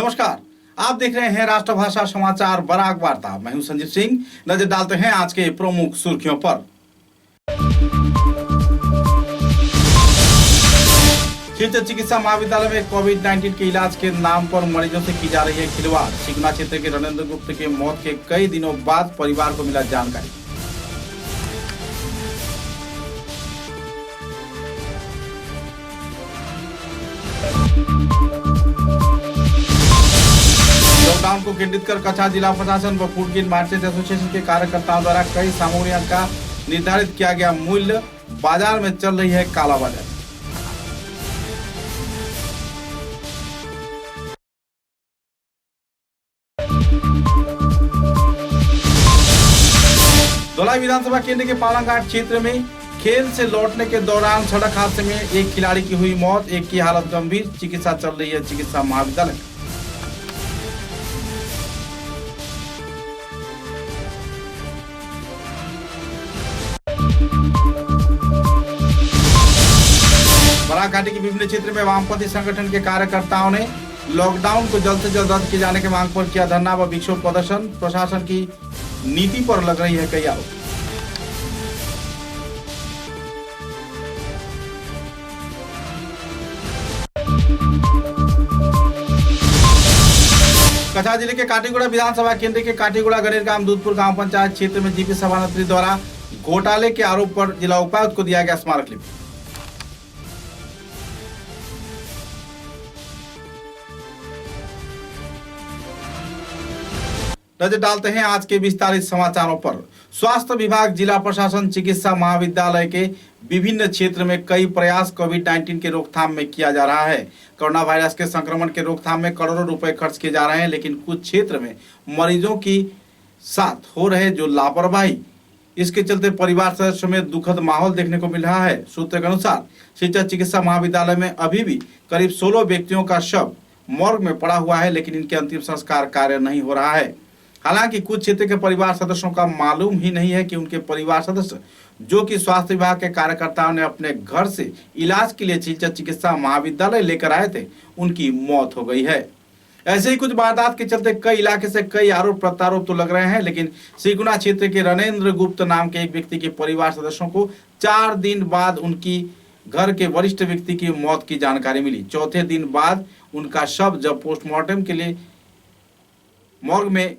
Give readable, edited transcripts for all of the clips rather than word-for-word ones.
नमस्कार, आप देख रहे हैं राष्ट्रभाषा समाचार बराक वार्ता। मैं हूं संजीव सिंह। नजर डालते हैं आज के प्रमुख सुर्खियों पर। शिलचर चिकित्सा महाविद्यालय में कोविड-19 के इलाज के नाम पर मरीजों से की जा रही है खिलवाड़। सिगुना क्षेत्र के रणेंद्र गुप्त के मौत के कई दिनों बाद परिवार को मिला जानकारी। लॉकडाउन को केंद्रित कर कछा जिला प्रशासन व फूड गिल्ड मार्चेंट एसोसिएशन के कार्यकर्ताओं द्वारा कई सामग्रियों का निर्धारित किया गया मूल्य। बाजार में चल रही है कालाबाजारी। धौलाई विधानसभा केंद्र के पालाघाट क्षेत्र में खेल से लौटने के दौरान सड़क हादसे में एक खिलाड़ी की हुई मौत, एक की हालत गंभीर। चिकित्सा चल रही है चिकित्सा महाविद्यालय। बराक घाटी के विभिन्न क्षेत्र में वामपंथी संगठन के कार्यकर्ताओं ने लॉकडाउन को जल्द से जल्द रद्द किए जाने की मांग पर किया धरना व विक्षोभ प्रदर्शन। प्रशासन की नीति पर लग रही है कई आरोप। कछा जिले के काटीगुड़ा विधानसभा केंद्र के काटीगुड़ा गणेरगाम दूधपुर गांव पंचायत क्षेत्र में जीपी सभानेत्री द्वारा घोटाले के आरोप पर जिला उपायुक्त को दिया गया स्मारकलिपि। नजर डालते हैं आज के विस्तारित समाचारों पर। स्वास्थ्य विभाग, जिला प्रशासन, चिकित्सा महाविद्यालय के विभिन्न क्षेत्र में कई प्रयास कोविड-19 के रोकथाम में किया जा रहा है। कोरोना वायरस के संक्रमण के रोकथाम में करोड़ों रुपए खर्च किए जा रहे हैं, लेकिन कुछ क्षेत्र में मरीजों की साथ हो रहे जो लापरवाही, इसके चलते परिवार सदस्यों में दुखद माहौल देखने को मिल रहा है। सूत्र के अनुसार शिलचर चिकित्सा महाविद्यालय में अभी भी करीब 16 व्यक्तियों का शव मॉर्ग में पड़ा हुआ है, लेकिन इनके अंतिम संस्कार कार्य नहीं हो रहा है। हालांकि कुछ क्षेत्र के परिवार सदस्यों का मालूम ही नहीं है कि उनके परिवार सदस्य जो कि स्वास्थ्य विभाग के कार्यकर्ताओं ने अपने घर से इलाज के लिए शिलचर चिकित्सा महाविद्यालय लेकर आए थे, उनकी मौत हो गई है। ऐसे ही कुछ वारदात के चलते कई इलाके से कई आरोप प्रत्यारोप तो लग रहे हैं, लेकिन सिगुना क्षेत्र के रणेंद्र गुप्त नाम के एक व्यक्ति के परिवार सदस्यों को 4 दिन बाद उनकी घर के वरिष्ठ व्यक्ति की मौत की जानकारी मिली। चौथे दिन बाद उनका शव जब पोस्टमार्टम के लिए मॉर्ग में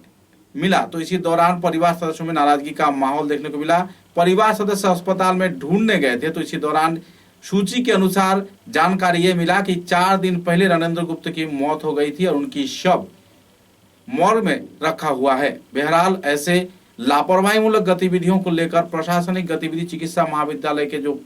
मिला तो इसी दौरान परिवार सदस्यों में नाराजगी का माहौल देखने को मिला। परिवार सदस्य अस्पताल में ढूंढने गए थे तो इसी दौरान सूची के अनुसार जानकारी ये मिला कि 4 दिन पहले रणेंद्र गुप्त की मौत हो गई थी और उनकी शव मॉर्ग में रखा हुआ है। बहरहाल ऐसे लापरवाही मूलक गतिविधियों को लेकर प्रशासनिक गतिविधि, चिकित्सा महाविद्यालय के जो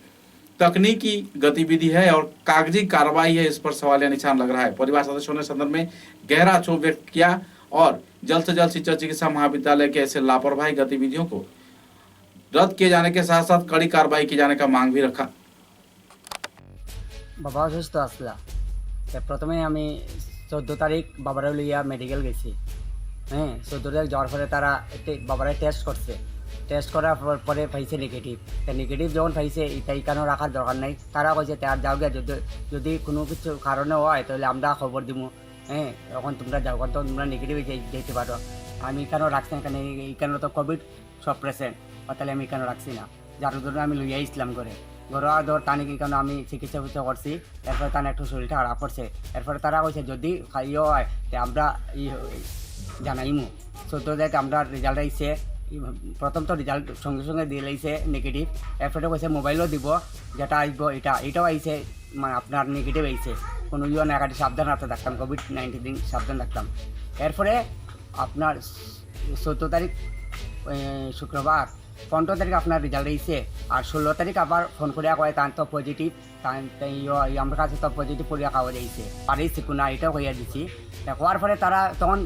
तकनीकी गतिविधि है और कागजी कार्रवाई है, इस पर सवालिया निशान लग रहा है। परिवार सदस्यों ने संदर्भ में गहरा क्षोभ व्यक्त किया और जल्द से जल्द शिलचर चिकित्सा महाविद्यालय के ऐसे लापरवाही गतिविधियों को रद्द किए जाने के साथ साथ कड़ी कार्रवाई किए जाने का मांग भी रखा। बाबा অসুস্থ আসলা প্রথমে আমি 14 তারিখ বাবারে লইয়া মেডিকেল গেছি। হ্যাঁ, 14 তারিখ যাওয়ার পরে তারা বাবারে টেস্ট করছে। টেস্ট করার পরে পাইছে নেগেটিভ। নেগেটিভ যখন পাইছে এটাই কেন রাখার দরকার নাই। তারা কইছে তার যাও গিয়া যদি কোনো কিছু কারণে হয় তাহলে আমরা খবর দিব। হ্যাঁ, এখন তোমরা যাও, তখন তোমরা নেগেটিভ যেতে পারো। আমি কেন রাখছি না, এখানে এখানে তো কোভিড সব প্রেসেন্ট, তাহলে আমি কেন রাখছি না, যার জন্য আমি লইয়া ইসলাম করে ঘরোয়া ধর টানি কেন আমি চিকিৎসা করছি। এরপরে তার একটু শরীরটা খারাপ করছে। এরপরে তারা কইছে যদি খাইও হয় আমরা জানাইমু। 14 তারিখ আমরা রেজাল্ট আইছে। প্রথম তো রেজাল্ট সঙ্গে সঙ্গে দিয়ে লাইছে নেগেটিভ। এরপরে কইছে মোবাইলও দিব, যেটা আসবো এটাও আইছে, মানে আপনার নেগেটিভ আইছে। কোনো না একাটি সাবধান রাখতে থাকতাম, কোভিড-19 দিন সাবধান রাখতাম। এরপরে আপনার 14 তারিখ শুক্রবার, 15 তারিখ আপনার রেজাল্ট আইছে। আর 16 তারিখ আবার ফোন করিয়া কয় তার তো পজিটিভ, আমার কাছে তো পজিটিভ করিয়া কাগজ আইছে, পারিছি কোনা এটাও কইয়া দিছি। হওয়ার পরে তারা তখন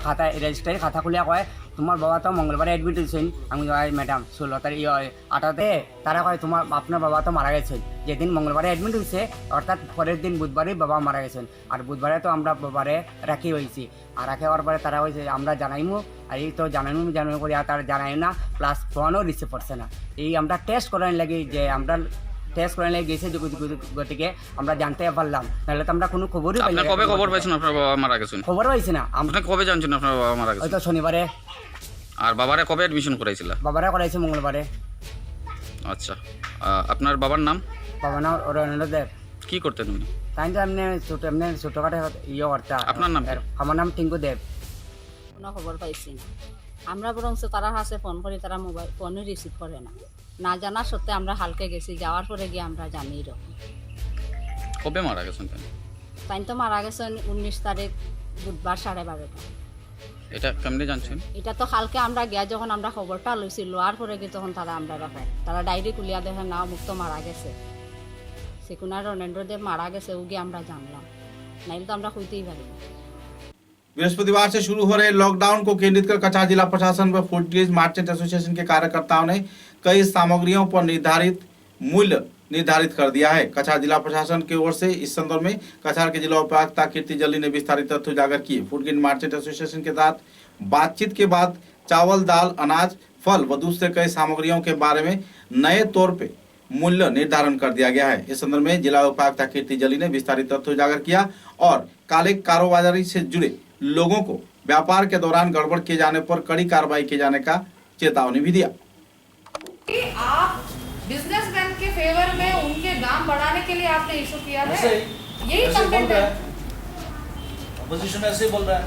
খাতা রেজিস্ট্রারি খাতা খুলিয়া কয় তোমার বাবা তো মঙ্গলবারে অ্যাডমিট হয়েছেন। আমি ম্যাডাম 16 তারিখ 8টাতে তারা কয় আপনার বাবা তো মারা গেছেন। যেদিন মঙ্গলবারে অ্যাডমিট হয়েছে অর্থাৎ পরের দিন বুধবারই বাবা মারা গেছেন। আর বুধবারে তো আমরা বাবারে রাখি হয়েছি। আর রাখি হওয়ার পরে তারা হয়েছে আমরা জানাইমু, আর এই তো জানাইমু করে আর তারা জানাই না, প্লাস ফোনও রিসিভ করছে না। এই আমরা টেস্ট করার লাগে যে আমরা টেস্ট করে নিয়ে গেছে গতিকে আমরা জানতে পারলাম, নাহলে তো আমরা কোনো খবরই পাই আপনি না। কবে খবর পাইছেন আপনার বাবা মারা গেছেন? খবর পাইছি না আমরা, আপনি কবে জানছেন আপনার বাবা মারা গেছেন? হয়তো শনিবারে, আর বাবারে কবে অ্যাডমিশন করাইছিল? বাবারা করাইছে মঙ্গলবারে। আচ্ছা, আপনার বাবার নাম বাবা না রণেন্দ্র দেব। কি করতেন উনি? তাই তো এমনি ছোটখাটো ইয়ে করতা। আপনার নাম কি? আমার নাম টিঙ্কু দেব। কোনো খবর পাইছি না আমরা, বরং তারা কাছে ফোন করি, তারা মোবাইল ফোনই রিসিভ করে না। না জানা সত্ত্বে আমরা হালকে গেছি, যাওয়ার পরে গিয়ে আমরা জানি এরকম। কবে মারা গেছেন তিনি? তাই তো মারা গেছেন 19 তারিখ বুধবার 12:30। এটা কেমনে জানছেন? এটা তো হালকে আমরা গিয়া যখন আমরা খবরটা লইছি, লোয়ার পরে গিয়ে তখন তারা আমরা রাখে, তারা ডায়েরি খুলিয়া দেখে না মুক্ত মারা গেছে, সেকুনার রণেন্দ্র দেব মারা গেছে, ও গিয়ে আমরা জানলাম, নাইলে তো আমরা হইতেই পারি না। बृहस्पतिवार से शुरू हो रहे लॉकडाउन को केंद्रित कर कछार जिला प्रशासन व फूडग्रेज मार्चेंट एसोसिएशन के कार्यकर्ताओं ने कई सामग्रियों पर निर्धारित मूल्य निर्धारित कर दिया है। कछार जिला प्रशासन की ओर से इस संदर्भ में कछार के जिला उपायुक्त कीर्ति जल्ली ने विस्तारित तथ्य उजागर किए। फूडग्रेज मार्चेंट एसोसिएशन के साथ बातचीत के बाद चावल, दाल, अनाज, फल व दूसरे कई सामग्रियों के बारे में नए तौर पे मूल्य निर्धारण कर दिया गया है। इस संदर्भ में जिला उपायुक्त कीर्ति जल्ली ने विस्तारित तथ्य उजागर किया और काले कारोबारी से जुड़े लोगों को व्यापार के दौरान गड़बड़ किए जाने पर कड़ी कार्रवाई किए जाने का चेतावनी भी दिया। कि आप बिजनेसमैन के फेवर में उनके दाम बढ़ाने के लिए आपने इशू किया है, यही कंटेंट है। अपोजिशन ऐसे ही बोल रहा है।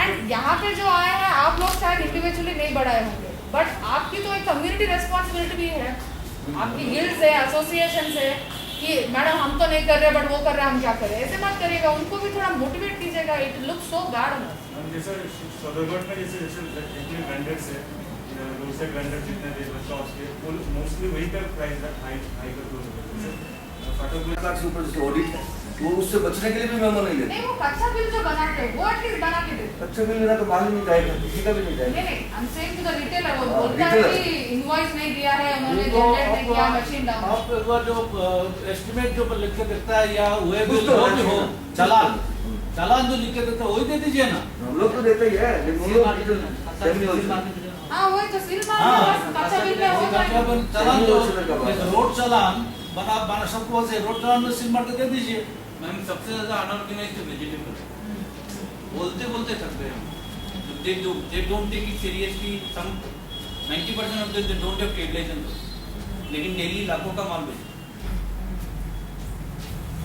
एंड यहाँ पे जो आए हैं, आप लोग शायद इंडिविजुअली नहीं बढ़ाए होंगे, बट आपकी तो एक कम्युनिटी रिस्पॉन्सिबिलिटी भी है, आपकी गिल्ड्स है, एसोसिएशन है, कि मैडम हम तो नहीं कर रहे बट वो कर रहे, हम क्या करें। ऐसे मत करिएगा, उनको भी थोड़ा मोटिवेट कीजिएगा। It looks so bad on us. जैसे सदरगढ़ में जैसे जितने ब्रांडेड से दूसरे ब्रांडेड जितने भी शॉप्स के मोस्टली वही का प्राइस हाई कर दो। लाख से ऊपर जैसे ऑडिट है, वो उससे बचने के लिए भी मेमो नहीं लेते। नहीं, वो कच्चा बिल जो बनाते हैं वो एटलीस्ट बना के देते। अच्छा बिल लेना तो माल ही नहीं जाएगा, किसी का भी नहीं जाएगा। नहीं, I'm saying to the retailer, वो बोलता है कि इनवॉइस नहीं दिया है, उन्होंने उनको जनरेट नहीं किया, मशीन डाउन। आप एक बार जो एस्टिमेट जो लिख के देता है या हुए बिल जो भी हो, चालान जो लिख के देता है वही दे दीजिए ना। हम लोग तो देते ही है, लेकिन उन लोग की जो सेमी होती है। हाँ, वही तो सील मार हाँ, कच्चा बिल में होता है। चालान जो रोड चालान बना सबको से रोड चालान में सील मार के दे दीजिए। मैम सबसे ज्यादा अनऑर्गेनाइज्ड वेजिटेबल बोलते थक गए हम। They don't take it seriously. Some 90% of they don't have trade licence, लेकिन डेली लाखों का माल बेचते।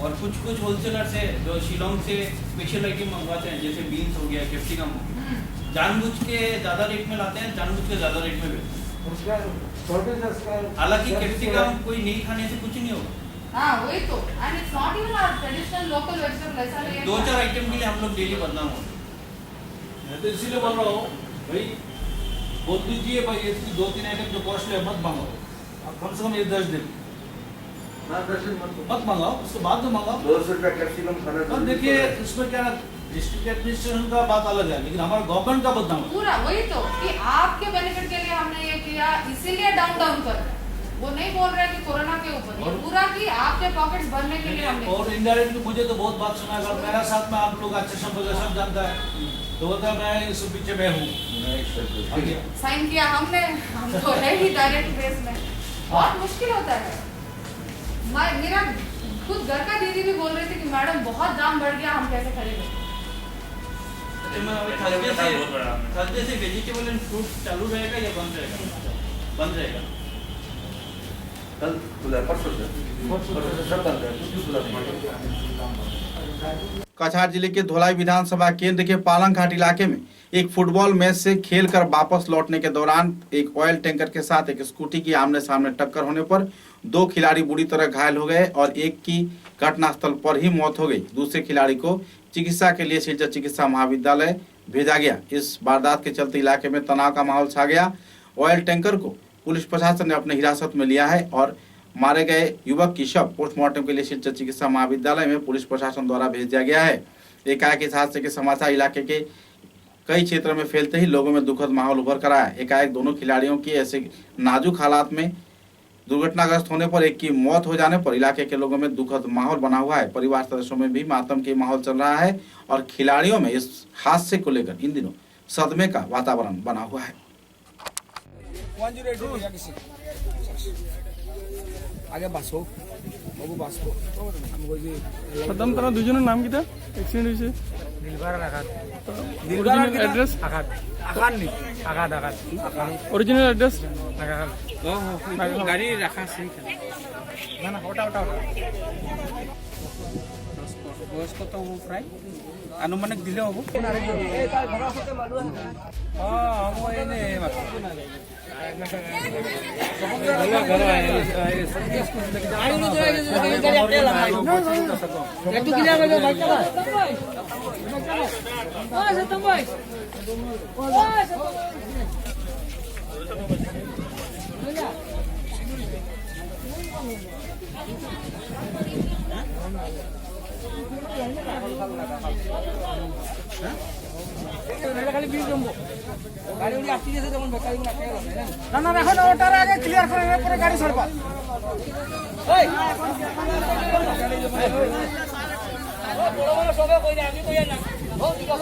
और कुछ होलसेलर से जो शिलोंग से स्पेशल आइटम मंगवाते हैं, जैसे बीन्स हो गया, कैप्सिकम हो गया, जानबूझ के ज्यादा रेट में लाते हैं, जानबूझ के ज्यादा रेट में बेचते हैं। हालांकि कैप्सिकम कोई नहीं खाने से कुछ नहीं होगा। हाँ, वही तो। And it's not even our traditional local vegetable, ऐसा नहीं है। 2-4 आइटम के लिए हम लोग डेली बदनाम होते हैं। मैं तो इसीलिए बोल रहा हूँ भाई, बोल दीजिए भाई ये 2-3 आइटम जो कॉस्टली है मत मंगाओ, आप कम से कम ये 10 दिन मत मंगाओ, उसके बाद में मंगाओ। 200 रुपया कैप्सिकम खाना। और देखिए इसमें क्या डिस्ट्रिक्ट एडमिनिस्ट्रेशन का बात अलग है, लेकिन हमारा गवर्नमेंट का बदनाम है। पूरा वही तो कि आपके बेनिफिट के लिए हमने ये किया, इसीलिए डाउन कर रहे हैं। वो नहीं बोल रहे कि कोरोना के ऊपर, ये पूरा कि आपके पॉकेट्स भरने के लिए हमने। और इनडायरेक्टली मुझे तो बहुत बात सुना है, मेरा साथ में आप लोग अच्छे सब जानता है, तो होता है मैं इस पीछे मैं हूँ। साइन किया हमने, हम तो है ही डायरेक्ट बेस में। बहुत मुश्किल होता है। मेरा खुद घर का दीदी भी बोल रही थी कि मैडम बहुत दाम बढ़ गया, हम कैसे खरीदें। थर्सडे से वेजिटेबल एंड फ्रूट चालू रहेगा या बंद रहेगा? बंद रहेगा। कल खुला है, परसों से सब बंद है, कुछ भी खुला नहीं। कछार जिले के धोलाई विधानसभा केंद्र के पालंघाट इलाके में एक फुटबॉल मैच से खेलकर वापस लौटने के दौरान एक ऑयल टैंकर के साथ एक स्कूटी की आमने सामने टक्कर होने पर 2 खिलाड़ी बुरी तरह घायल हो गए और एक की घटनास्थल पर ही मौत हो गई। दूसरे खिलाड़ी को चिकित्सा के लिए सिलचर चिकित्सा महाविद्यालय भेजा गया। इस वारदात के चलते इलाके में तनाव का माहौल छा गया। ऑयल टैंकर को पुलिस प्रशासन ने अपने हिरासत में लिया है और मारे गए युवक की शव पोस्टमार्टम के लिए सिलचर चिकित्सा महाविद्यालय में पुलिस प्रशासन द्वारा भेज दिया गया है। एकाएक इस हादसे के समाचार इलाके के कई क्षेत्रों में फैलते ही लोगों में दुखद माहौल उभर कर आया। एकाएक दोनों खिलाड़ियों की ऐसे नाजुक हालात में दुर्घटनाग्रस्त होने पर एक की मौत हो जाने पर इलाके के लोगों में दुखद माहौल बना हुआ है। परिवार सदस्यों में भी मातम की माहौल चल रहा है और खिलाड़ियों में इस हादसे को लेकर इन दिनों सदमे का वातावरण बना हुआ है। আগে বাঁচো বাবু বাঁচবো আমি কইছি সাদ্দাম তারা দুজনের নাম কিটা অ্যাক্সিডেন্ট হয়েছে দিলবার আঘাত অরিজিনাল অ্যাড্রেস আঘাত আঘাত নি আঘাত আঘাত অরিজিনাল অ্যাড্রেস আঘাত গাড়ি রাখা আছে না না ওটা ওটা ওটা বয়স কত হবো প্রায় আনুমানিক দিলে হবো খালি বিল জমবো গাড়ি উনি আটকে গেছে যেমন বেকারি না না এখন ওটার আগে ক্লিয়ার করে পরে গাড়ি ছাড়বা ওই বড় বড় সবে কই না আমি কই না ও দিকা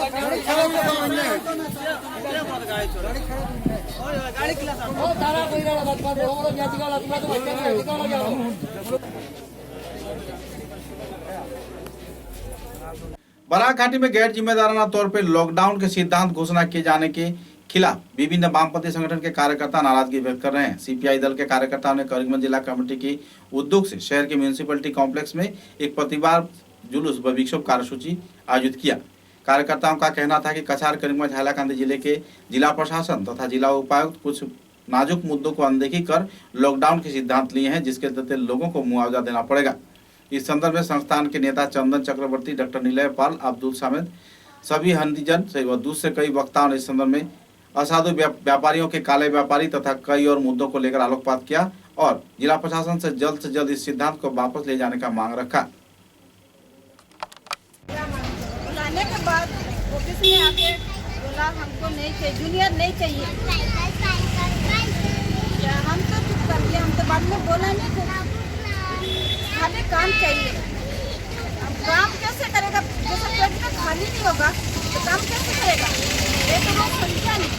গাড়ি ক্লাস ও তারা কই না বাদ বাদ বড় বড় জাতি গালা তোমরা তো দিকা যাও बराक घाटी में गैर जिम्मेदाराना तौर पर लॉकडाउन के सिद्धांत घोषणा किए जाने के खिलाफ विभिन्न वामपंथी संगठन के कार्यकर्ता नाराजगी व्यक्त कर रहे हैं। सीपीआई दल के कार्यकर्ताओं ने करीमगंज जिला कमेटी की उद्योग से शहर के म्यूनिसिपलिटी कॉम्प्लेक्स में एक प्रतिवाद जुलूस व विक्षोभ कार्यसूची आयोजित किया। कार्यकर्ताओं का कहना था कि कछार करीमगंज हैलाकांदी जिले के जिला प्रशासन तथा जिला उपायुक्त कुछ नाजुक मुद्दों को अनदेखी कर लॉकडाउन के सिद्धांत लिए हैं, जिसके चलते लोगों को मुआवजा देना पड़ेगा। इस संदर्भ में संस्थान के नेता चंदन चक्रवर्ती, डॉक्टर निलय पाल, अब्दुल सामेद, सभी हंदीजन व दूसरे कई वक्ताओं ने इस संदर्भ में असाधु व्यापारियों के काले व्यापारी तथा कई और मुद्दों को लेकर आलोकपात किया और जिला प्रशासन से जल्द इस सिद्धांत को वापस ले जाने का मांग रखा। बुलाने के बाद ऑफिस में आके बोला हमको नहीं चाहिए, जूनियर नहीं चाहिए। हम तो चुप कर दिया, हम तो बाद में बोला नहीं था, खाली काम चाहिए। अब काम कैसे करेगा? जैसे पेट में खाली नहीं होगा तो काम कैसे करेगा? ये तो लोग समझा नहीं,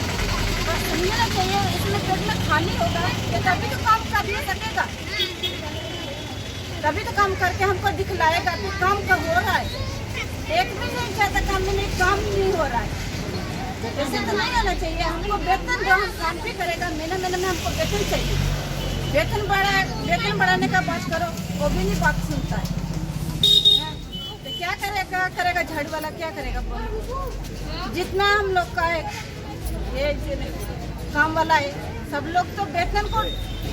बस समझना चाहिए। इसमें पेट में खाली होगा तो तभी तो काम कर नहीं सकेगा, तभी तो काम करके हमको दिखलाएगा कि काम का हो रहा है। एक भी नहीं चाहता काम में, नहीं काम नहीं हो रहा है, ऐसे तो नहीं होना चाहिए। हमको वेतन जो हम काम भी करेगा, महीने में हमको वेतन चाहिए। वेतन बढ़ाने का बात करो, वो भी नहीं बात सुनता है। तो क्या करेगा झाड़ू वाला क्या करेगा? जितना हम लोग का है ये काम वाला है, सब लोग तो वेतन को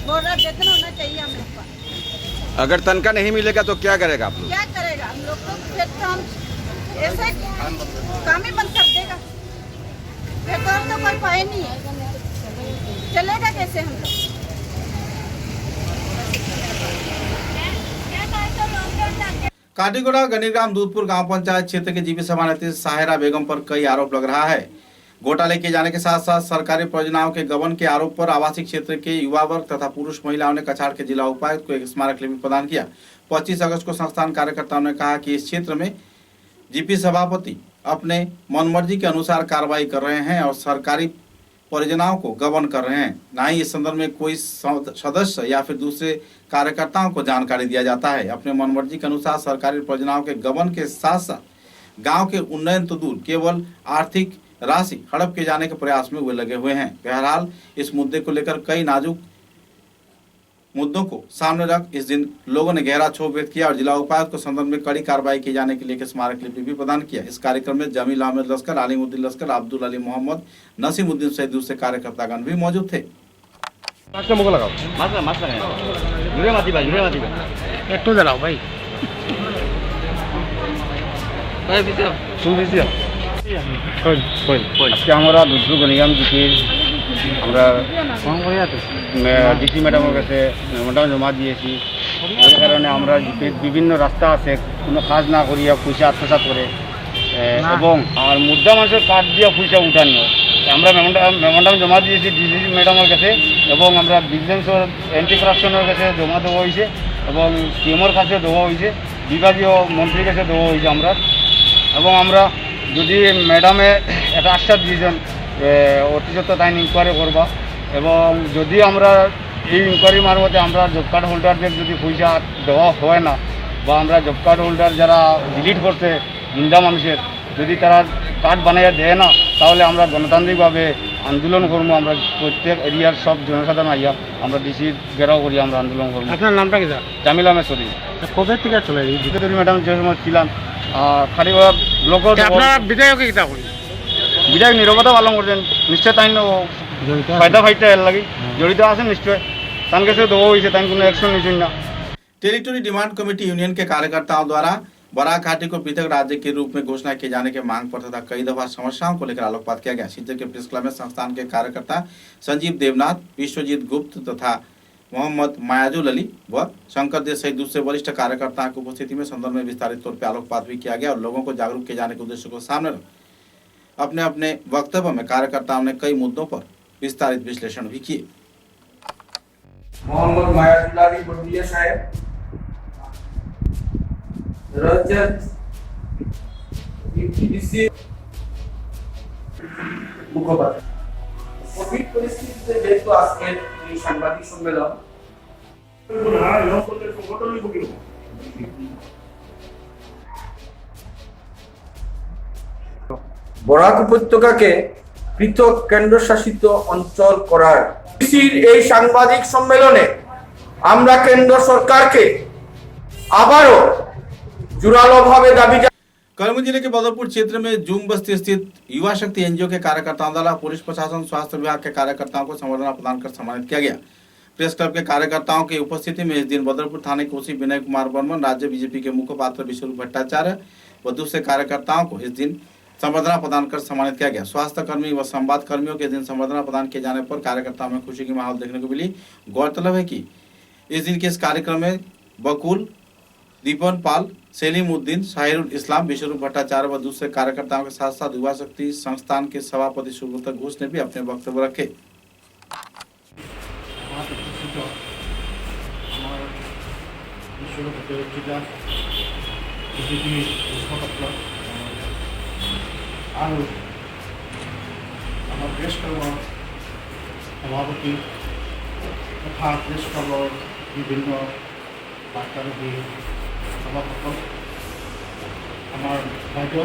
बोल रहा, वेतन होना चाहिए हम लोग का। अगर तनख्वाह नहीं मिलेगा तो क्या करेगा आप लोग? क्या करेगा हम लोग को? फिर तो हम ऐसे काम ही बंद कर देगा, फिर तो हम तो कोई पाए नहीं है, चलेगा कैसे हम लोग? काटीगोड़ा गनीग्राम दूधपुर गांव पंचायत क्षेत्र के जीपी सभानेत्री साहिरा बेगम पर कई आरोप लग रहा है। घोटाले किए जाने के साथ साथ सरकारी परियोजनाओं के गबन के आरोप पर आवासीय क्षेत्र के युवा वर्ग तथा पुरुष महिलाओं ने कछार के जिला उपायुक्त को एक स्मारक लिपि प्रदान किया। 25 अगस्त को संस्थान कार्यकर्ताओं ने कहा कि इस क्षेत्र में जीपी सभापति अपने मनमर्जी के अनुसार कार्रवाई कर रहे हैं और सरकारी परियोजनाओं को गबन कर रहे हैं। न ही इस संदर्भ में कोई सदस्य या फिर दूसरे कार्यकर्ताओं को जानकारी दिया जाता है। अपने मनमर्जी के अनुसार सरकारी परियोजनाओं के गबन के साथ साथ गांव के उन्नयन तो दूर केवल आर्थिक राशि हड़प किए जाने के प्रयास में वे लगे हुए हैं। बहरहाल इस मुद्दे को लेकर कई नाजुक मुद्दों को सामने रख इस दिन लोगों ने गहरा क्षोभ व्यक्त किया और जिला उपायुक्त को संदर्भ में कड़ी कार्रवाई किए जाने के लिए स्मारक लिपि भी प्रदान किया। इस कार्यक्रम में जमील अहमद लश्कर, आलिमुद्दीन लश्कर, अब्दुल अली मोहम्मद, नसीमुद्दीन सहित दूसरे कार्यकर्तागण भी मौजूद थे। একটু দাঁড়াও ভাই। আজকে আমরা দুধপুর গণিগ্রাম জিপির আমরা ডিসি ম্যাডামের কাছে মেমোটা জমা দিয়েছি। এই কারণে আমরা জিপির বিভিন্ন রাস্তা আছে কোনো কাজ না করিয়া পয়সা আত্মসাৎ করে এবং আমার মুদ্রা মানুষের কার্ড দিয়ে পয়সা উঠানি হয়। আমরা মেমোরান্ডাম জমা দিয়েছি ডিসি ম্যাডামের কাছে এবং আমরা ভিজিলেন্স অ্যান্টি করাপশনের কাছে জমা দেওয়া হয়েছে এবং সিএমওর কাছে দেওয়া হয়েছে, বিভাগীয় মন্ত্রীর কাছে দেওয়া হয়েছে আমরা। এবং আমরা যদি ম্যাডামে একটা আশ্বাস দিয়েছেন অতি সত্ত্বর তাই ইনকোয়ারি করবা এবং যদি আমরা এই ইনকোয়ারি মারফতে আমরা জব কার্ড হোল্ডারদের যদি পয়সা দেওয়া হয় না বা আমরা জব কার্ড হোল্ডার যারা ডিলিট করছে জিন্দা মানুষের যদি তারা কার্ড বানিয়ে দেয় না তাহলে আমরা গণতান্ত্রিকভাবে আন্দোলন করবো। আমরা প্রত্যেক এরিয়ার সব জনসাধারণ আইয়া আমরা ডিসি ঘেরাও করি আমরা আন্দোলন করবো। আপনার নামটা কি স্যার? জামিল আহমেদ সরি। কবে থেকে চলে বিদ্যুৎ ম্যাডাম যে সময় ছিলাম খারিবাগ ব্লকও আপনারা বিধায়ক কিতা করি বিধায়ক নীরবতা পালন করছেন নিশ্চয় তাই ফায়দা ফাইটা এর লাগি জড়িত আছেন নিশ্চয় তার কাছে দেওয়া হয়েছে তাই কোনো অ্যাকশন নিয়েছেন না। टेरिटोरी डिमांड कमेटी यूनियन के कार्यकर्ताओं द्वारा बराक घाटी को पृथक राज्य के रूप में घोषणा किए जाने के मांग पर तथा कई दफा समस्याओं को लेकर आलोकपात किया गया। सीजर के प्रेस क्लब में संस्थान के कार्यकर्ता संजीव देवनाथ, विश्वजीत गुप्त तथा मोहम्मद मायाजुल अली व शंकर देव सहित दूसरे वरिष्ठ कार्यकर्ताओं की उपस्थिति में संदर्भ में विस्तारित तौर पर आलोकपात भी किया गया और लोगों को जागरूक किए जाने के उद्देश्य को सामने रख अपने अपने वक्तव्य में कार्यकर्ताओं ने कई मुद्दों पर विस्तारित विश्लेषण भी किए। मोहम्मद मायाजुल अली बंदिया साहेब रजत ইউপিডিসি মুখপাত্র কোভিড পরিস্থিতিতে যেহেতু আজকে এই সাংবাদিক সম্মেলন বরাক উপত্যকাকে পৃথক কেন্দ্রশাসিত অঞ্চল করার এই সাংবাদিক সম্মেলনে আমরা কেন্দ্র সরকারকে আবারও जुरालोभावे दाबी। कलमुई जिले के बदरपुर क्षेत्र में जूम बस्ती स्थित युवा शक्ति एनजीओ के कार्यकर्ताओं द्वारा पुलिस प्रशासन स्वास्थ्य विभाग के कार्यकर्ताओं को संवर्धना प्रदान कर सम्मानित किया गया। प्रेस क्लब के कार्यकर्ताओं की उपस्थिति में इस दिन बदरपुर थाने के ओसी विनय कुमार बर्मन, राज्य बीजेपी के मुखपात्र विश्वरूप भट्टाचार्य व दूसरे कार्यकर्ताओं को इस दिन संवर्धना प्रदान कर सम्मानित किया गया। स्वास्थ्य कर्मी व संवाद कर्मियों के दिन संवर्धना प्रदान किए जाने पर कार्यकर्ताओं में खुशी की माहौल देखने को मिली। गौरतलब है कि इस दिन के इस कार्यक्रम में बकुल, दीपन पाल, सेलिम उद्दीन, शाहिरुल इस्लाम, विश्वरूप भट्टाचार्य व दूसरे कार्यकर्ताओं के साथ साथ युवा शक्ति संस्थान के सभापति सुब्रत घोष ने भी अपने वक्तव्य रखे। सभापति तथा प्रेस क्लबर विभिन्न बार्तारूपी सभासद आमार राज्य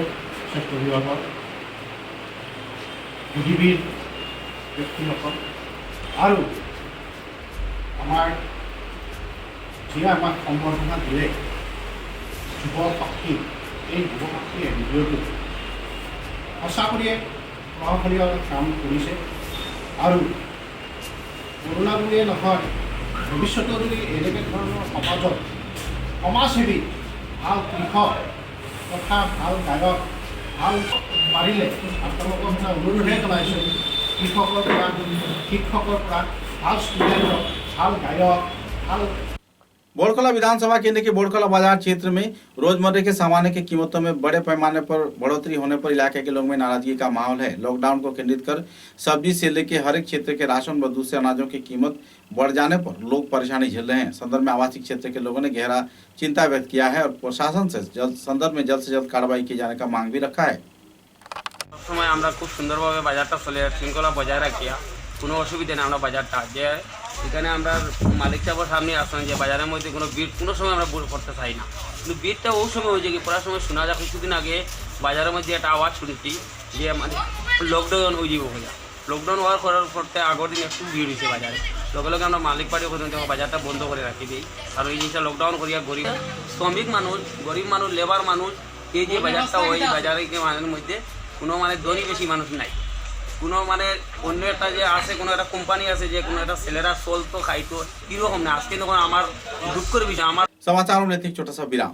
स्वास्थ्य विभाग बुद्धिवीर व्यक्तिসকল और आमार जी आमाक सम्बर्धना दिले যুৱ শক্তি এই যুৱ শক্তি এনজিঅ'টো সঁচাকৈয়ে প্ৰভাৱশালী কাম কৰিছে আৰু কৰোণা বুলিয়ে নহয় ভৱিষ্যতেও যদি এনেকৈ ধৰণৰ সমাজত সমাজসেৱী ভাল কৃষক তথা ভাল গায়ক ভাল পাৰিলে আপোনালোকৰ এটা অনুৰোধহে জনাইছোঁ কৃষকৰ পৰা শিক্ষকৰ পৰা ভাল ষ্টুডেণ্টক ভাল গায়ক ভাল। बोड़खला विधानसभा केंद्र के बोड़खला बाजार क्षेत्र में रोजमर्रा के सामानों की कीमतों में बड़े पैमाने पर बढ़ोतरी होने पर इलाके के लोगों में नाराजगी का माहौल है। लॉकडाउन को केंद्रित कर सब्जी से लेकर हर एक क्षेत्र के राशन व दूसरे अनाजों की कीमत बढ़ जाने पर लोग परेशानी झेल रहे हैं। संदर्भ में आवासीय क्षेत्र के लोगों ने गहरा चिंता व्यक्त किया है और प्रशासन से संदर्भ में जल्द से जल्द कार्रवाई किए जाने का मांग भी रखा है। समय আমরা খুব সুন্দরভাবে বাজারটা চলে শৃঙ্খলা বজায় রাখিয়া কোনো অসুবিধা নেই আমরা বাজারটা যে এখানে আমরা মালিক সাহেবের সামনে আসলাম যে বাজারের মধ্যে কোনো ভিড় কোনো সময় আমরা করতে চাই না কিন্তু ভিড়টা ওই সময় হয়েছে কি পড়ার সময় শোনা যায় কিছুদিন আগে বাজারের মধ্যে একটা আওয়াজ শুনেছি যে মানে লকডাউন হয়ে যাবো হয়ে লকডাউন হওয়ার করার পরতে আগের দিন একটু ভিড় হয়েছে বাজারে লগে লগে আমরা মালিক পাড়ি পর্যন্ত বাজারটা বন্ধ করে রাখি দিই আর এই জিনিসটা লকডাউন করিয়া গরিব শ্রমিক মানুষ গরিব মানুষ লেবার মানুষ এই যে বাজারটা ওই বাজারে মানের মধ্যে কোনো মানে ধনী বেশি মানুষ নাই কোনো মানে অন্য একটা যে আছে কোনো একটা কোম্পানি আছে যে কোনো একটা ছেলেরা চলতো খাইতো এরকম না আজকে যখন আমার দুঃখ করে বিষয় আমার समाचारों में एक छोटा सा विराम।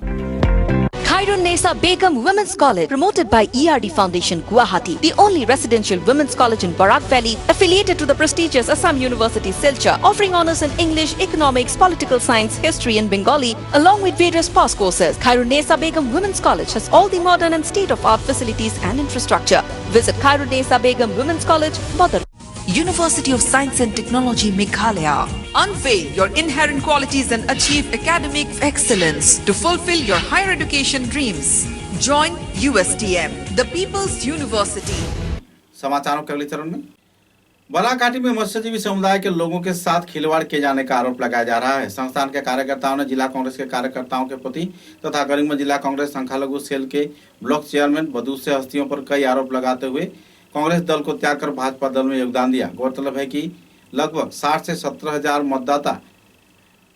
Khairun Nesa Begum Women's College, promoted by ERD Foundation, Guwahati, the only residential women's college in Barak Valley, affiliated to the prestigious Assam University, Silchar, offering honors in English, economics, political science, history and Bengali, along with various past courses. Khairun Nesa Begum Women's College has all the modern and state-of-art facilities and infrastructure. Visit Khairun Nesa Begum Women's College, Badar. University of Science and Technology, Meghalaya. Unveil your inherent qualities and achieve academic excellence to fulfill your higher education dreams. Join USTM, the People's University. समाचारों के अगले चरण में बलाघाटी में मत्स्यजीवी समुदाय के लोगों के साथ खिलवाड़ किए जाने का आरोप लगाया जा रहा है। संस्थान के कार्यकर्ताओं ने जिला कांग्रेस के कार्यकर्ताओं के प्रति तथा करीमगंज जिला कांग्रेस संख्यालघु सेल के ब्लॉक चेयरमैन व दूसरे हस्तियों पर कई आरोप लगाते हुए कांग्रेस दल को त्याग कर भाजपा दल में योगदान दिया। गौरतलब है कि लगभग 60 से 17 हजार मतदाता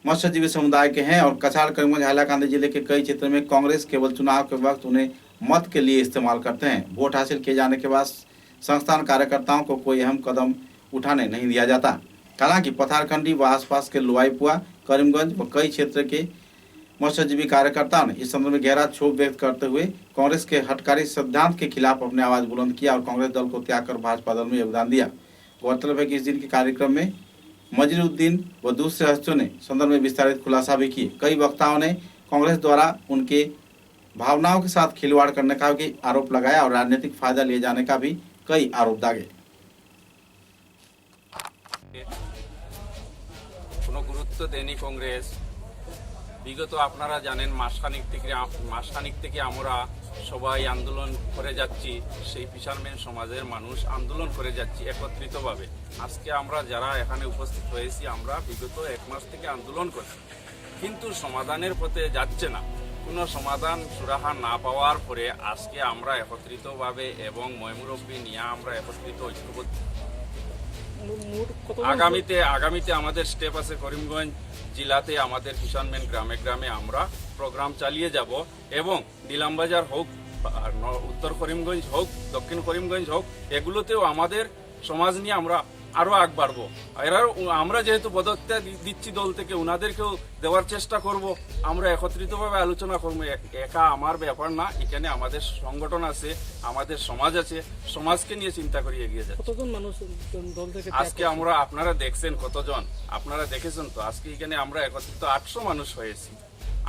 मत्स्यजीवी समुदाय के हैं और कछाड़ करीमगंज हाइलाकांदी जिले के कई क्षेत्रों में कांग्रेस केवल चुनाव के वक्त उन्हें मत के लिए इस्तेमाल करते हैं। वोट हासिल किए जाने के बाद संस्थान कार्यकर्ताओं को कोई अहम कदम उठाने नहीं दिया जाता। हालांकि पथारखंडी व आसपास के लुआईपुआ, करीमगंज व कई क्षेत्र के मत्स्यजीवी कार्यकर्ताओं ने इस संदर्भ में गहरा क्षोभ व्यक्त करते हुए कांग्रेस के हटकारी सिद्धांत के खिलाफ अपनी आवाज बुलंद किया और कांग्रेस दल को त्याग कर भाजपा दल में योगदान दिया। गौरतलब है कि इस दिन के कार्यक्रम में मजीरुद्दीन व दूसरे हस्तियों ने संदर्भ में विस्तारित खुलासा भी किए। कई वक्ताओं ने कांग्रेस द्वारा उनके भावनाओं के साथ खिलवाड़ करने का भी आरोप लगाया और राजनीतिक फायदा लिए जाने का भी कई आरोप दागे। কোনো গুরুত্ব দেয়নি কংগ্রেস। বিগত আপনারা জানেন মাসখানিক থেকে আমরা সবাই আন্দোলন করে যাচ্ছি, সেই ফিশারম্যান সমাজের মানুষ আন্দোলন করে যাচ্ছি একত্রিতভাবে। আজকে আমরা যারা এখানে উপস্থিত হয়েছি আমরা বিগত 1 মাস থেকে আন্দোলন করছি, কিন্তু সমাধানের পথে যাচ্ছে না। কোনো সমাধান সুরাহা না পাওয়ার পরে আজকে আমরা একত্রিতভাবে এবং ময়মুরব্বী নিয়ে আমরা একত্রিত ঐক্যবদ্ধ। আগামীতে আমাদের স্টেপ আছে করিমগঞ্জ জেলাতে আমাদের ফিশারম্যান গ্রামে গ্রামে আমরা প্রোগ্রাম চালিয়ে যাব এবং নীলামবাজার হোক, উত্তর করিমগঞ্জ হোক, দক্ষিণ করিমগঞ্জ হোক, এগুলোতেও আমাদের সমাজ নিয়ে আমরা আরো আগ বাড়বো। আমরা যেহেতু পদত্যাগ দিচ্ছি দল থেকে, ওনাদেরকেও দেওয়ার চেষ্টা করব। আমরা একত্রিতভাবে আলোচনা করবো। একা আমার ব্যাপার না, এখানে আমাদের সংগঠন আছে, আমাদের সমাজ আছে, সমাজকে নিয়ে চিন্তা করে এগিয়ে যাচ্ছে। কতজন মানুষ দল থেকে আজকে আপনারা দেখছেন কতজন, আপনারা দেখেছেন তো। আজকে এখানে আমরা একত্রিত 800 মানুষ হয়েছি,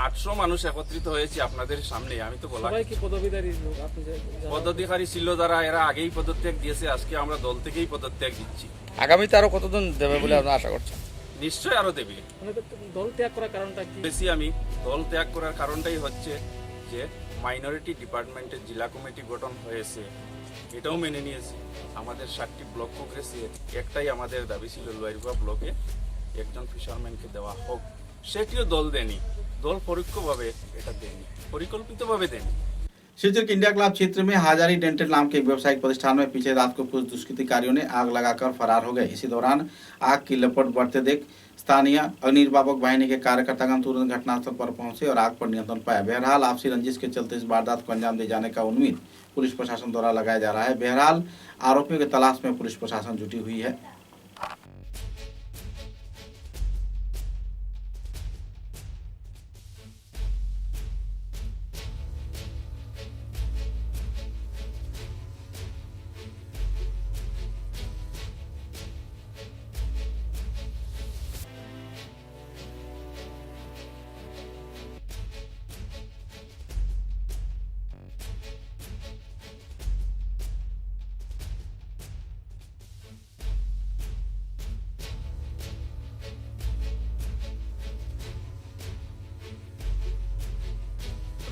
800 মানুষ একত্রিত হয়েছি আপনাদের সামনে। আমি তো বলা পদাধিকারী ছিল যারা, এরা আগেই পদত্যাগ দিয়েছে। আজকে আমরা দল থেকেই পদত্যাগ দিচ্ছি। আগামীতে আরো কতজন দেবে বলে আপনারা আশা করছেন? নিশ্চয়ই আরো দেবে। দল ত্যাগ করার কারণটা কি? বেশি আমি দল ত্যাগ করার কারণটাই হচ্ছে যে মাইনরিটি ডিপার্টমেন্টের জেলা কমিটি গঠন হয়েছে, এটাও মেনে নিয়েছি। আমাদের 7টি ব্লক কংগ্রেসে একটাই আমাদের দাবি ছিল লুয়াইরুয়া ব্লকে একজন ফিশারম্যানকে দেওয়া হোক, সেটিও দল দেয়নি। দল পরোক্ষভাবে এটা দেয়নি, परिकल्पितভাবে देनी। शिवचर के इंडिया क्लब क्षेत्र में हाजारी डेंटल नाम के एक व्यावसायिक प्रतिष्ठान में पिछले रात को कुछ दुष्कृतिकारियों ने आग लगाकर फरार हो गए। इसी दौरान आग की लपट बढ़ते देख स्थानीय अग्निनिर्वापक वाहिनी के कार्यकर्तागण तुरंत घटनास्थल पर पहुंचे और आग पर नियंत्रण पाया। बहरहाल आपसी रंजिश के चलते इस वारदात को अंजाम दिए जाने का उम्मीद पुलिस प्रशासन द्वारा लगाया जा रहा है। बहरहाल आरोपियों की तलाश में पुलिस प्रशासन जुटी हुई है।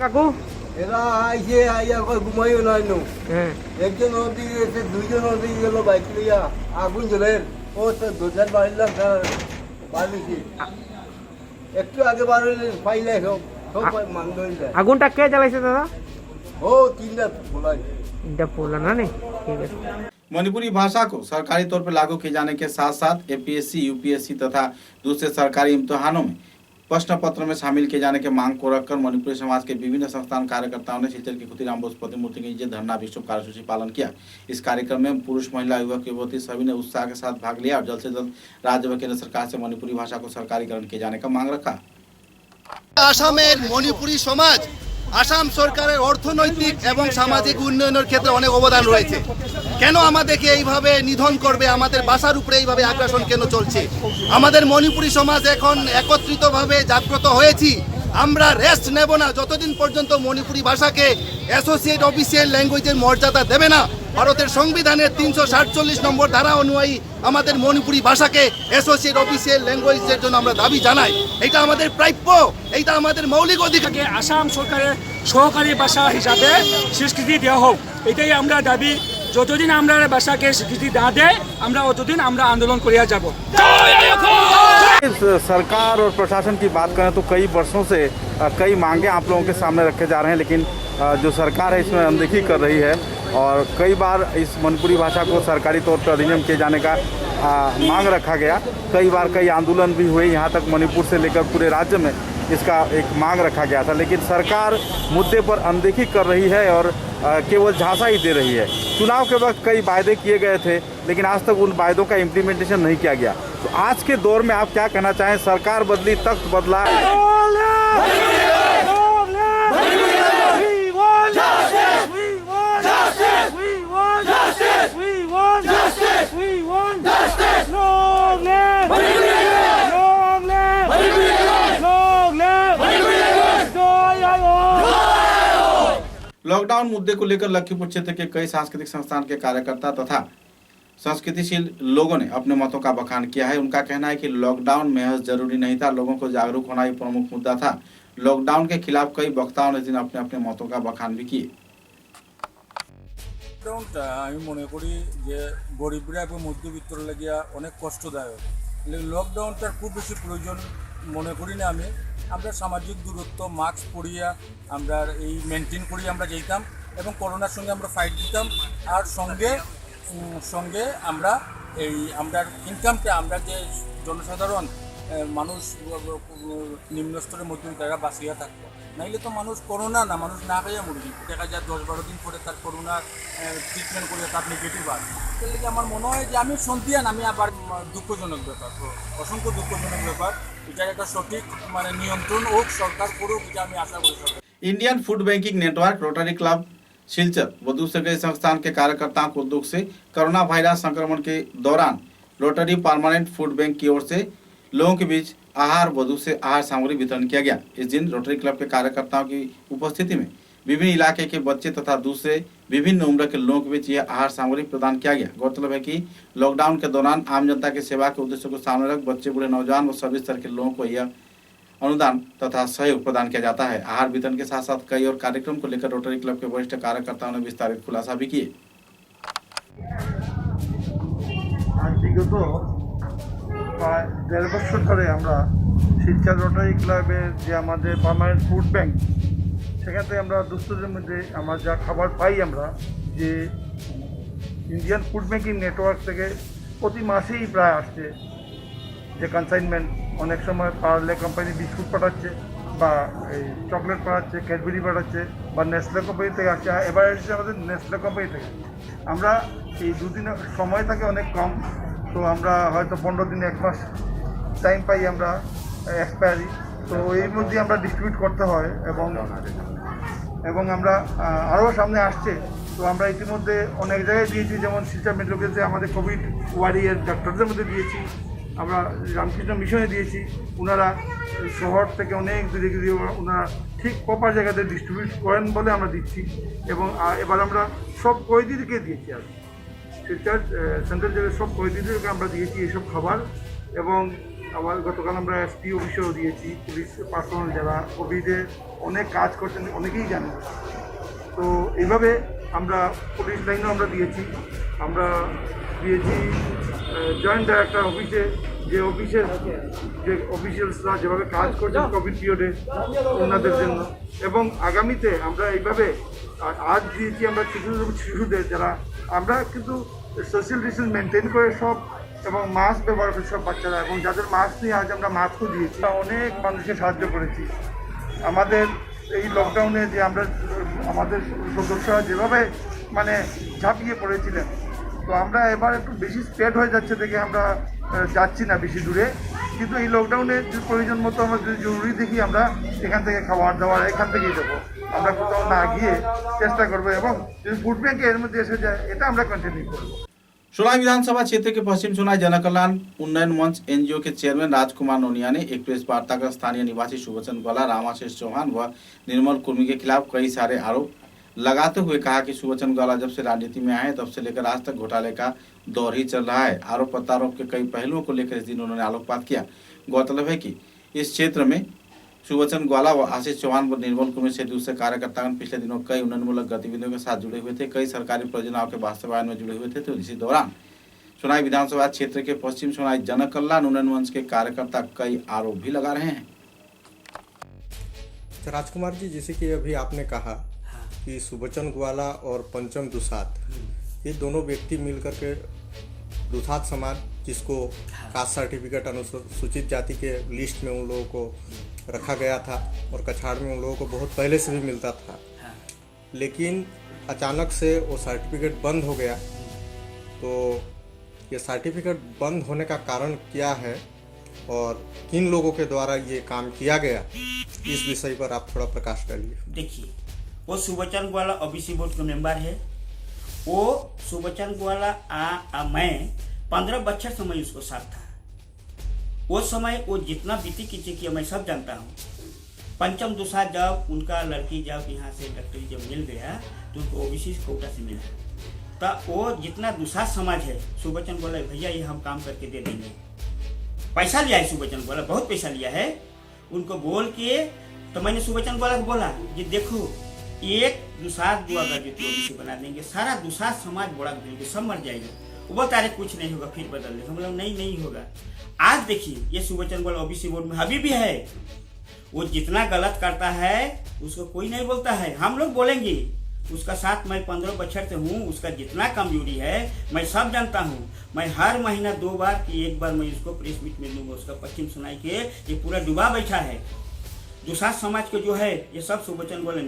কাকু এরা আইছে আইয়া কই ঘুমাইও নাই নো। একজন ওদিকে গেছে, দুইজন ওদিকে গেল বাইক লইয়া, আগুন জ্বলে ও তো দুজন বাড়িলাম বাড়িছি। একটু আগে বার হইলে পাইলে সব মাংস হয়ে যায়। আগুনটা কে জ্বালাইছে দাদা? ও 3টা পোলাই। 3টা পোলা না নে, ঠিক আছে। मणिपुरी भाषा को सरकारी तौर पर लागू किए जाने के साथ साथ एपीएससी, यूपीएससी तथा दूसरे सरकारी इम्तिहानों में प्रश्न पत्र में शामिल किए जाने की मांग को रखकर मणिपुरी समाज के विभिन्न संस्थान कार्यकर्ताओं ने शिलचर की खुदीराम बोस प्रतिमूर्ति के नीचे धरना विक्षोभ कार्यसूची पालन किया। इस कार्यक्रम में पुरुष, महिला, युवक, युवती सभी ने उत्साह के साथ भाग लिया और जल्द से जल्द राज्य व केंद्र सरकार से मणिपुरी भाषा को सरकारीकरण किए जाने का मांग रखा। আসামের মণিপুরী সমাজ আসাম সরকারের অর্থনৈতিক এবং সামাজিক উন্নয়নের ক্ষেত্রে অনেক অবদান রয়েছে। কেন আমাদেরকে এইভাবে নিধন করবে? আমাদের ভাষার উপরে এইভাবে আগ্রাসন কেন চলছে? আমাদের মণিপুরী সমাজ এখন একত্রিতভাবে জাগ্রত হয়েছি। আমরা রেস্ট নেব না যতদিন পর্যন্ত মণিপুরী ভাষাকে অ্যাসোসিয়েট অফিসিয়াল ল্যাঙ্গুয়েজের মর্যাদা দেবে না। ভারতের সংবিধানের 347 নম্বর ধারা অনুযায়ী আমাদের মণিপুরী ভাষাকে অ্যাসোসিয়েট অফিসিয়াল ল্যাঙ্গুয়েজের জন্য আমরা দাবি জানাই। এটা আমাদের প্রাপ্য, এটা আমাদের মৌলিক অধিকার। আসাম সরকারের সহকারী ভাষা হিসাবে স্বীকৃতি দেওয়া হোক, এটাই আমরা দাবি যতদিন আমরা ভাষাকে স্বীকৃতি না দেয় আমরা অতদিন আমরা আন্দোলন করিয়া যাব। सरकार और प्रशासन की बात करें तो कई वर्षों से कई मांगे आप लोगों के सामने रखे जा रहे हैं, लेकिन जो सरकार है इसमें अनदेखी कर रही है और कई बार इस मणिपुरी भाषा को सरकारी तौर पर अधिनियम किए जाने का मांग रखा गया। कई बार कई आंदोलन भी हुए, यहाँ तक मणिपुर से लेकर पूरे राज्य में इसका एक मांग रखा गया था, लेकिन सरकार मुद्दे पर अनदेखी कर रही है और केवल झांसा ही दे रही है। चुनाव के वक्त कई वायदे किए गए थे, लेकिन आज तक उन वायदों का इम्प्लीमेंटेशन नहीं किया गया। तो आज के दौर में आप क्या कहना चाहें? सरकार बदली, तख्त बदला, लॉकडाउन मुद्दे को लेकर लखीमपुर क्षेत्र के कई सांस्कृतिक संस्थान के कार्यकर्ता तथा संस्कृतिशील लोगों ने अपने मतों का बखान किया है। उनका कहना है कि लॉकडाउन महज जरूरी नहीं था, लोगों को जागरूक होना ही प्रमुख मुद्दा था। लॉकडाउन के खिलाफ कई वक्ताओं ने दिन अपने अपने मतों का बखान भी किए। লকডাউনটা আমি মনে করি যে গরিবরা এবং মধ্যবিত্তর লাগিয়া অনেক কষ্টদায়ক। লকডাউনটার খুব বেশি প্রয়োজন মনে করি না আমি। আমরা সামাজিক দূরত্ব মাস্ক পরিয়া আমরা এই মেনটেন করি আমরা যেতাম এবং করোনার সঙ্গে আমরা ফাইট দিতাম। আর সঙ্গে আমরা এই আমরা ইনকামটা আমরা যে জনসাধারণ মানুষ নিম্ন স্তরের মধ্যে তারা বাঁচিয়া থাকতো, নাইলে তো মানুষ করোনা না মানুষ না খাইয়া মরি। দেখা যায় 10-12 দিন পরে তার করোনা ট্রিটমেন্ট করে তার নেগেটিভ আসে। তাহলে আমার মনে হয় যে আমি সন্ধিয়ান আমি আবার দুঃখজনক ব্যাপার, অসংখ্য দুঃখজনক ব্যাপার। এটার একটা সঠিক মানে নিয়ন্ত্রণ হোক, সরকার করুক, এটা আমি আশা করি। Indian food banking network, rotary club Silchar व दूसरे कई संस्थान के कार्यकर्ताओं को दुख से कोरोना वायरस संक्रमण के दौरान रोटरी परमानेंट फूड बैंक की ओर से लोगों के बीच आहार व दूसरे आहार सामग्री वितरण किया गया। इस दिन रोटरी क्लब के कार्यकर्ताओं की उपस्थिति में विभिन्न इलाके के बच्चे तथा दूसरे विभिन्न उम्र के लोगों के बीच यह आहार सामग्री प्रदान किया गया। गौरतलब है कि लॉकडाउन के दौरान आम जनता की सेवा के उद्देश्य को सामने रख बच्चे, बूढ़े, नौजवान व सभी स्तर के लोगों को यह अनुदान तथा सहयोग प्रदान किया जाता है। आहार वितरण के साथ साथ कई और कार्यक्रम को लेकर रोटरी क्लब के वरिष्ठ कार्यकर्ताओं ने विस्तारित खुलासा भी किए। বিগত প্রায় 1.5 বছর ধরে আমরা শিলচর রোটারি ক্লাবের যে আমাদের পার্মানেন্ট ফুড ব্যাংক, সেখান থেকে আমরা দুস্থদের মধ্যে আমরা যা খাবার পাই, আমরা যে ইন্ডিয়ান ফুড ব্যাংকিং নেটওয়ার্ক থেকে প্রতি মাসেই প্রায় আসছে যে কনসাইনমেন্ট। অনেক সময় পার্লে কোম্পানি বিস্কুট পাঠাচ্ছে বা এই চকলেট পাঠাচ্ছে, ক্যাডবেরি পাঠাচ্ছে বা নেসলে কোম্পানি থেকে আসছে। এবার এসেছে আমাদের নেসলে কোম্পানি থেকে। আমরা এই দুদিনের সময় থাকে অনেক কম, তো আমরা হয়তো 15 দিন 1 মাস টাইম পাই আমরা এক্সপায়ারি, তো এর মধ্যে আমরা ডিস্ট্রিবিউট করতে হয় এবং আমরা আরও সামনে আসছে। তো আমরা ইতিমধ্যে অনেক জায়গায় দিয়েছি, যেমন শিলচর মেডিকেলসে আমাদের কোভিড ওয়ারিয়ার ডাক্তারদের মধ্যে দিয়েছি, আমরা রামকৃষ্ণ মিশনে দিয়েছি। ওনারা শহর থেকে অনেক দূরে গিয়ে ওনারা ঠিক প্রপার জায়গাতে ডিস্ট্রিবিউট করেন বলে আমরা দিচ্ছি। এবং এবার আমরা সব কয়েদিদেরকে দিয়েছি, আর শিলচর সেন্ট্রাল জেলের সব কয়েদিদেরকে আমরা দিয়েছি এইসব খাবার। এবং আবার গতকাল আমরা এসপি অফিসেও দিয়েছি, পুলিশ পার্সোনাল যারা কোভিডে অনেক কাজ করছেন অনেকেই জানেন। তো এইভাবে আমরা পুলিশ লাইনেও আমরা দিয়েছি। আমরা দিয়েছি জয়েন্ট ডাইরেক্টর অফিসে, যে অফিসের যে অফিসিয়ালসরা যেভাবে কাজ করছেন কোভিড পিরিয়ডে ওনাদের জন্য। এবং আগামীতে আমরা এইভাবে আজ দিয়েছি আমরা শিশুদের যারা, আমরা কিন্তু সোশ্যাল ডিস্টেন্স মেনটেন করে সব এবং মাস্ক ব্যবহার করে সব বাচ্চারা, এবং যাদের মাস্ক নিয়ে আজ আমরা মাস্কও দিয়েছি। অনেক মানুষকে সাহায্য করেছি। আমাদের এই লকডাউনে যে আমরা আমাদের সদস্যরা যেভাবে মানে ঝাঁপিয়ে পড়েছিলেন, তো আমরা এবার একটু বেশি স্প্রেড হয়ে যাচ্ছে দেখে আমরা যাচ্ছি না বেশি দূরে। কিন্তু এই লকডাউনে প্রয়োজন মতো আমরা যদি জরুরি দেখি আমরা এখান থেকে খাবার দাবার এখান থেকেই দেবো। আমরা কোথাও না গিয়ে চেষ্টা করবো, এবং যদি ফুড ব্যাংকে এর মধ্যে এসে যায় এটা আমরা কন্টিনিউ করবো। सोनाई विधानसभा क्षेत्र के पश्चिम सोनाई जनकल्याण उन्नयन मंच एनजीओ के चेयरमैन राजकुमार नोनिया ने एक प्रेस वार्ता कर स्थानीय निवासी सुवचन ग्वाला, रामाशीष चौहान व निर्मल कुर्मी के खिलाफ कई सारे आरोप लगाते हुए कहा कि सुवचन ग्वाला जब से राजनीति में आए तब से लेकर आज तक घोटाले का दौर ही चल रहा है। आरोप प्रत्यारोप के कई पहलुओं को लेकर इस दिन उन्होंने आलोकपात किया। गौरतलब है कि इस क्षेत्र में सुवचन ग्वाला व आशीष चौहान व निर्मल कुमार से दूसरे कार्यकर्तागण पिछले दिनों कई उन्नयनमूलक गतिविधियों के साथ जुड़े हुए थे, कई सरकारी परियोजनाओं के वास्तवायन में जुड़े हुए थे। तो इसी दौरान सोनाई विधानसभा क्षेत्र के पश्चिम सोनाई जन कल्याण उन्नयन मंच के कार्यकर्ता कई आरोप भी लगा रहे हैं। राजकुमार जी, जैसे कि अभी आपने कहा कि सुबचन ग्वाला और पंचम दुसाद, ये दोनों व्यक्ति मिलकर के दुसाद समाज, जिसको कास्ट सर्टिफिकेट अनुसूचित जाति के लिस्ट में उन लोगों को रखा गया था और कछाड़ में उन लोगों को बहुत पहले से भी मिलता था, लेकिन अचानक से वो सर्टिफिकेट बंद हो गया। तो ये सर्टिफिकेट बंद होने का कारण क्या है और किन लोगों के द्वारा ये काम किया गया, इस विषय पर आप थोड़ा प्रकाश डालिए। देखिए, वो सुबचन ग्वाला ओबीसी बोर्ड का मेंबर है। वो सुबचन ग्वाला मैं 15 बच्चों समय उसको साथ था। वो समय वो जितना बीती कीचे किया मैं सब जानता हूँ। पंचम दुसाद जब उनका लड़की जब यहाँ से डॉक्टरी जब मिल गया तो उनको ओबीसी कोटा से मिला, तो वो जितना दुसाद समाज है, सुबचन ग्वाला भैया ये हम काम करके दे देंगे। पैसा लिया है सुबचन ग्वाला, बहुत पैसा लिया है। उनको बोल के तो मैंने सुबचन ग्वाला को बोला कि देखो, एक दुसाद को अगर ओबीसी बना देंगे, सारा दुसाद समाज बड़ा देंगे, सब मर जाएगा। वो बोलता है कुछ नहीं होगा, फिर बदल देगा। हम लोग नहीं होगा। आज देखिए, ये सुबचन ग्वाला ओबीसी बोर्ड में अभी भी है। वो जितना गलत करता है उसको कोई नहीं बोलता है, हम लोग बोलेंगे। उसका साथ मैं 15 बच्चर से हूँ। उसका जितना कमजोरी है मैं सब जानता हूँ। मैं हर महीना 2 बार कि 1 बार मैं उसको प्रेस मीट में दूंगा। उसका पश्चिम सुनाई के ये पूरा डूबा बैठा है। दुसाद समाज को जो है ये सब सुबचन ग्वाला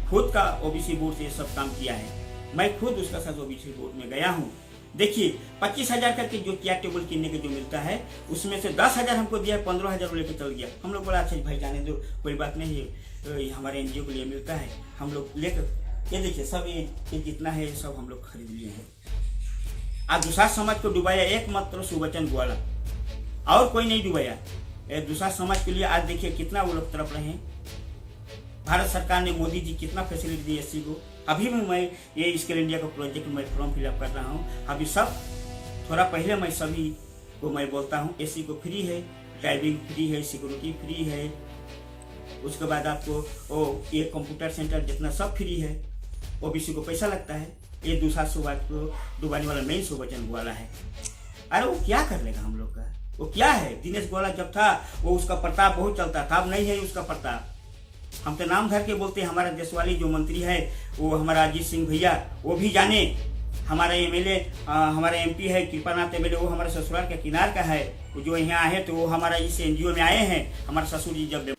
खुद का ओबीसी बोर्ड से ये सब काम किया है। मैं खुद उसका साथ ओबीसी बोर्ड में गया हूँ। देखिए, 25,000 करके जो चेयर टेबल किनने के जो मिलता है, उसमें से 10,000 हमको दिया, 15,000 लेकर चल गया। हम लोग बोला अच्छा भाई जाने दो, कोई बात नहीं है, हमारे एनजीओ के लिए मिलता है, हम लोग लेकर। ये देखिए, सब ये जितना है ये सब हम लोग खरीद लिए हैं। आज दुसाद समाज को डुबाया एकमात्र सुबचन ग्वाला, और कोई नहीं डुबाया। दुसाद समाज के लिए आज देखिए कितना वो लोग तरफ रहे हैं। भारत सरकार ने, मोदी जी कितना फैसिलिटी दी एससी को। अभी भी मैं ये स्किल इंडिया का प्रोजेक्ट में फॉर्म फिलअप कर रहा हूँ। अभी सब थोड़ा पहले मैं सभी को मैं बोलता हूँ, एससी को फ्री है, ड्राइविंग फ्री है, सिक्योरिटी फ्री है। उसके बाद आपको ये कंप्यूटर सेंटर जितना सब फ्री है। ओबीसी को पैसा लगता है। ये दूसरा सुबह को डुबाने वाला मेन सुबचन ग्वाला है। अरे वो क्या कर लेगा हम लोग का? वो क्या है? दिनेश ग्वाला जब था वो उसका प्रताप बहुत चलता था, अब नहीं है उसका प्रताप। हम तो नाम धर के बोलते हैं। हमारा देशवाली जो मंत्री है वो हमारा अजीत सिंह भैया, वो भी जाने। हमारा एमएलए, हमारा एमपी है कृपानाथ एमएलए, वो हमारे ससुराल के किनार का है। वो जो यहाँ आए तो वो हमारा इस एनजीओ में आए हैं। हमारे ससुर जी जब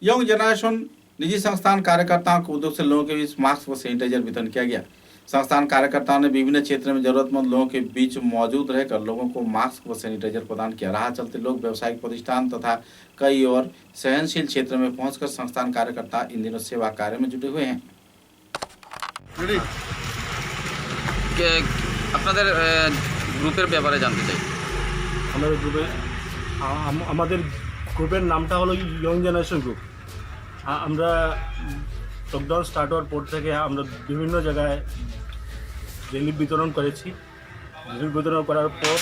यंग जनरेशन निजी संस्थान कार्यकर्ताओं को उद्योग से लोगों के बीच मास्क व सैनिटाइजर वितरण किया गया। संस्थान कार्यकर्ताओं ने विभिन्न क्षेत्रों में जरूरतमंद लोगों के बीच मौजूद रहकर लोगों को मास्क व सैनिटाइजर प्रदान किया। राह चलते लोग व्यावसायिक प्रतिष्ठान तथा कई और सहनशील क्षेत्र में पहुंचकर संस्थान कार्यकर्ता इन दिनों सेवा कार्य में जुटे हुए हैं। আপনাদের গ্রুপের ব্যাপারে জানতে চাই। আমাদের গ্রুপের নামটা হলো ইয়ং জেনারেশন গ্রুপ। আমরা লকডাউন স্টার্ট হওয়ার পর থেকে আমরা বিভিন্ন জায়গায় রিলিফ বিতরণ করেছি। রিলিফ বিতরণ করার পর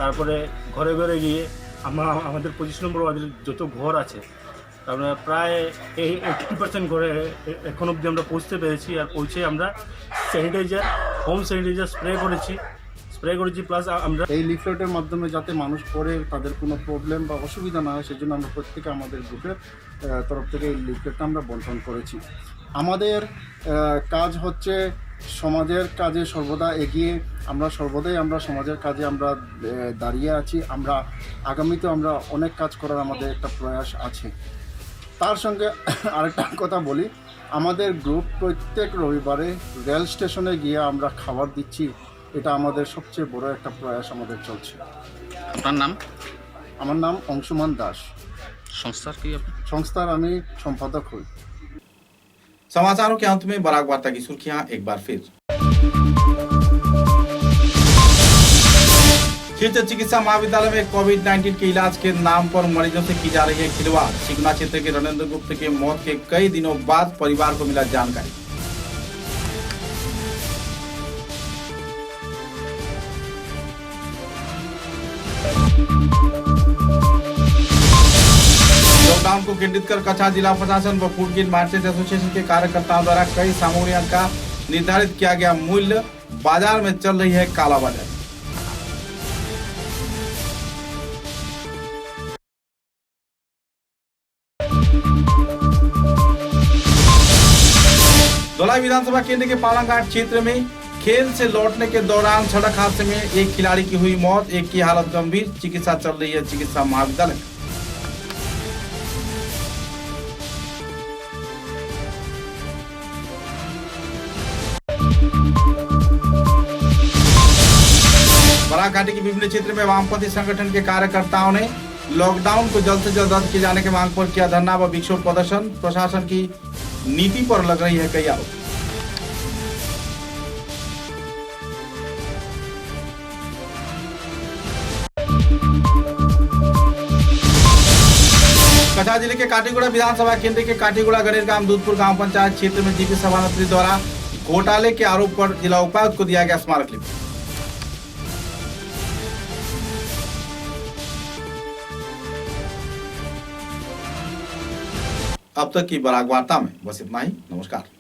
তারপরে ঘরে ঘরে গিয়ে আমাদের 25 নম্বর ওয়ার্ডের যত ঘর আছে আমরা প্রায় 80% ঘরে এখন অবধি আমরা পৌঁছতে পেরেছি। আর পৌঁছে আমরা স্যানিটাইজার, হোম স্যানিটাইজার স্প্রে করেছি প্লাস আমরা এই লিফলেটের মাধ্যমে যাতে মানুষ পড়ে তাদের কোনো প্রবলেম বা অসুবিধা না হয় সেজন্য আমরা প্রত্যেকে আমাদের গ্রুপের তরফ থেকে এই লিফলেটটা আমরা বন্টন করেছি। আমাদের কাজ হচ্ছে সমাজের কাজে সর্বদা এগিয়ে, আমরা সর্বদাই আমরা সমাজের কাজে আমরা দাঁড়িয়ে আছি। আমরা আগামীতে আমরা অনেক কাজ করার আমাদের একটা প্রয়াস আছে। তার সঙ্গে আরেকটা কথা বলি, আমাদের গ্রুপ প্রত্যেক রবিবারে রেল স্টেশনে গিয়ে আমরা খাবার দিচ্ছি। এটা আমাদের সবচেয়ে বড় একটা প্রয়াস আমাদের চলছে। আপনার নাম? আমার নাম অংশুমান দাস। সংস্থার কি? সংস্থার আমি সম্পাদক হই। समाचारों के अंत में बराक वार्ता की सुर्खियां एक बार फिर। क्षेत्र चिकित्सा महाविद्यालय में कोविड-19 के इलाज के नाम पर मरीजों से की जा रही है खिलवाड़। सिगमा क्षेत्र के रणेंद्र गुप्त के मौत के कई दिनों बाद परिवार को मिला जानकारी। लॉकडाउन को को केंद्रित कर कछा जिला प्रशासन व फूड ग्रेन मार्चेंट एसोसिएशन के कार्यकर्ताओं द्वारा कई सामग्रियों का निर्धारित किया गया मूल्य, बाजार में चल रही है कालाबाजारी। धौलाई विधानसभा केंद्र के पालाघाट क्षेत्र में खेल से लौटने के दौरान सड़क हादसे में एक खिलाड़ी की हुई मौत, एक की हालत गंभीर, चिकित्सा चल रही है चिकित्सा महाविद्यालय। बराक घाटी के विभिन्न क्षेत्र में वामपंथी संगठन के कार्यकर्ताओं ने लॉकडाउन को जल्द से जल्द रद्द किए जाने की मांग पर किया धरना व विक्षोभ प्रदर्शन। प्रशासन की नीति पर लग रही है कई आरोप। कछा जिले के काटीगुड़ा विधानसभा केंद्र के काटीगुड़ा गणेश गांव दूधपुर गांव पंचायत क्षेत्र में जीपी सभानेत्री द्वारा घोटाले के आरोप पर जिला उपायुक्त को दिया गया स्मारक लिपि। अब तक की बराक वार्ता में बस इतना ही। नमस्कार।